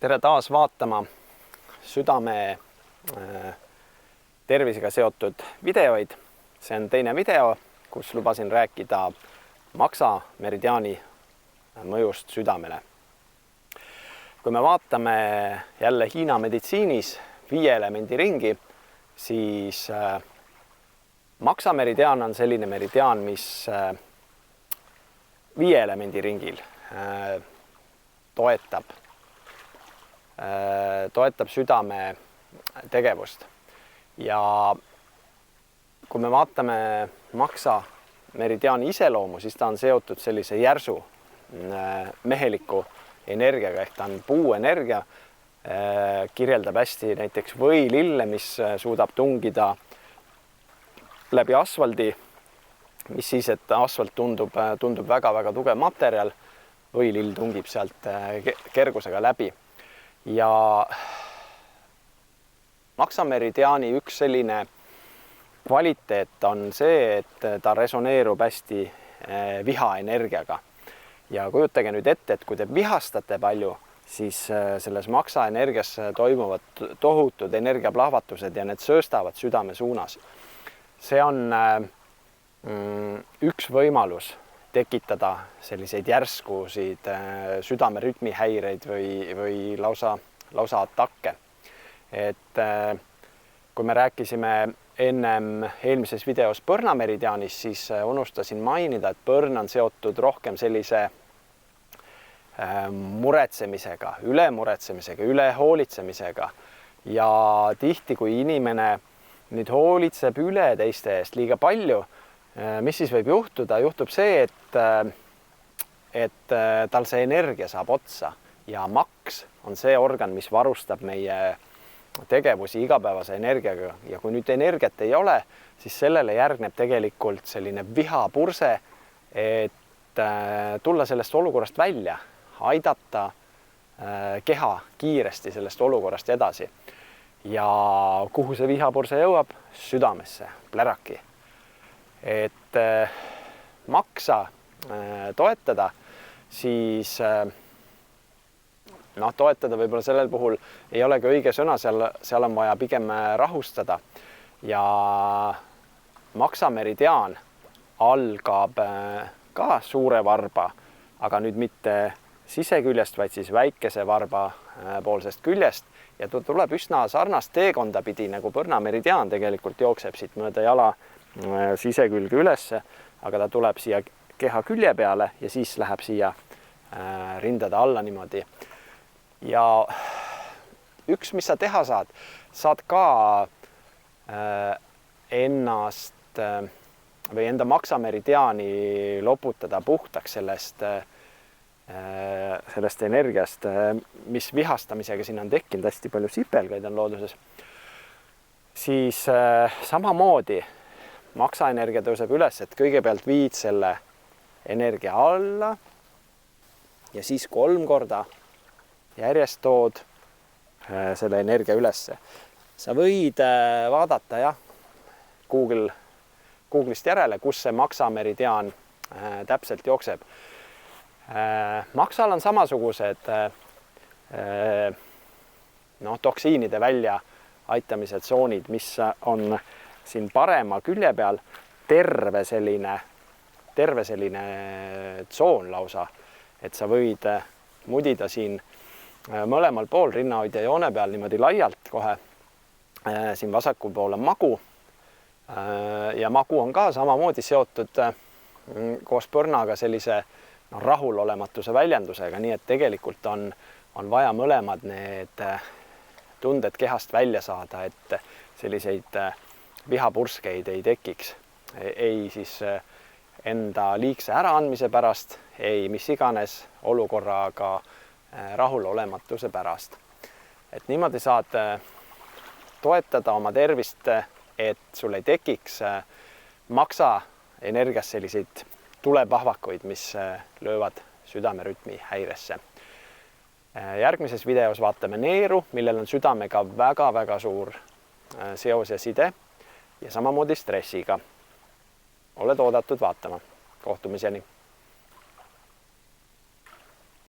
Tere taas vaatama südame tervisega seotud videoid. See on teine video, kus lubasin rääkida maksa meridiaani mõjust südamele. Kui me vaatame jälle Hiina meditsiinis 5 elemendi ringi, siis maksa meridiaan on selline meridiaan, mis 5 elemendi ringil toetab südame tegevust. Ja kui me vaatame maksa meridiaani iseloomu, siis ta on seotud sellise järsu meheliku energiaga, ehk ta on puuenergia, kirjeldab hästi näiteks võilille, mis suudab tungida läbi asfaldi, mis siis, et asfalt tundub väga-väga tugev materjal, võilill tungib sealt kergusega läbi. Ja maksa meridiaani üks selline kvaliteet on see, et ta resoneerub hästi vihaenergiaga. Ja kujutage nüüd ette, et kui te vihastate palju, siis selles maksa energias toimuvad tohutud energiaplahvatused ja need sööstavad südame suunas. See on üks võimalus tekitada selliseid järskusid südame rütmihäireid või lausa atakke. Et kui me rääkisime ennem eelmises videos põrna meridiaanis, siis unustasin mainida, et põrn on seotud rohkem sellise muretsemisega, ülemuretsemisega, ülehoolitsemisega. Ja tihti, kui inimene nüüd hoolitseb üle teiste eest liiga palju, mis siis võib juhtuda? Juhtub see, et tal see energia saab otsa ja maks on see organ, mis varustab meie tegevusi igapäevase energiaga. Ja kui nüüd energiat ei ole, siis sellele järgneb tegelikult selline vihapurse, et tulla sellest olukorrast välja, aidata keha kiiresti sellest olukorrast edasi. Ja kuhu see vihapurse jõuab? Südamesse, pläraki. Et maksa toetada, siis toetada võib-olla sellel puhul ei olegi õige sõna, seal on vaja pigem rahustada. Ja maksa meridiaan algab ka suure varba, aga nüüd mitte siseküljest, vaid siis väikese varba poolsest küljest. Ja ta tuleb üsna sarnast teekonda pidi, nagu põrna meridiaan tegelikult jookseb siit mööda jala sisekülge ülesse, aga ta tuleb siia keha külje peale ja siis läheb siia rindade alla niimoodi. Ja üks, mis sa teha saad ka ennast või enda maksa meridiaani loputada puhtaks sellest energiast, mis vihastamisega siin on tekkinud, hästi palju sipelgaid on looduses, siis samamoodi maksaenergia tõuseb üles, et kõigepealt viid selle energia alla ja siis 3 korda järjest tood selle energia ülesse. Sa võid vaadata Google'ist järele, kus see maksa meridiaan täpselt jookseb. Maksal on samasugused toksiinide välja aitamise tsoonid, mis on siin parema külje peal terve selline tsoon lausa, et sa võid mudida siin mõlemal pool rinnahoidja joone peal niimoodi laialt kohe. Siin vasakul pool on magu ja magu on ka samamoodi seotud koos põrnaga sellise rahulolematuse väljendusega, nii et tegelikult on vaja mõlemad need tunded kehast välja saada, et selliseid vihapurskeid ei tekiks. Ei siis enda liigse äraandmise pärast, ei mis iganes olukorraga rahulolematuse pärast. Et niimoodi saad toetada oma tervist, et sul ei tekiks maksa energias selliseid tulepahvakuid, mis löövad südamerütmi häiresse. Järgmises videos vaatame neeru, millel on südamega väga-väga suur seos ja side ja samamoodi stressiga. Oled oodatud vaatama. Kohtumiseni!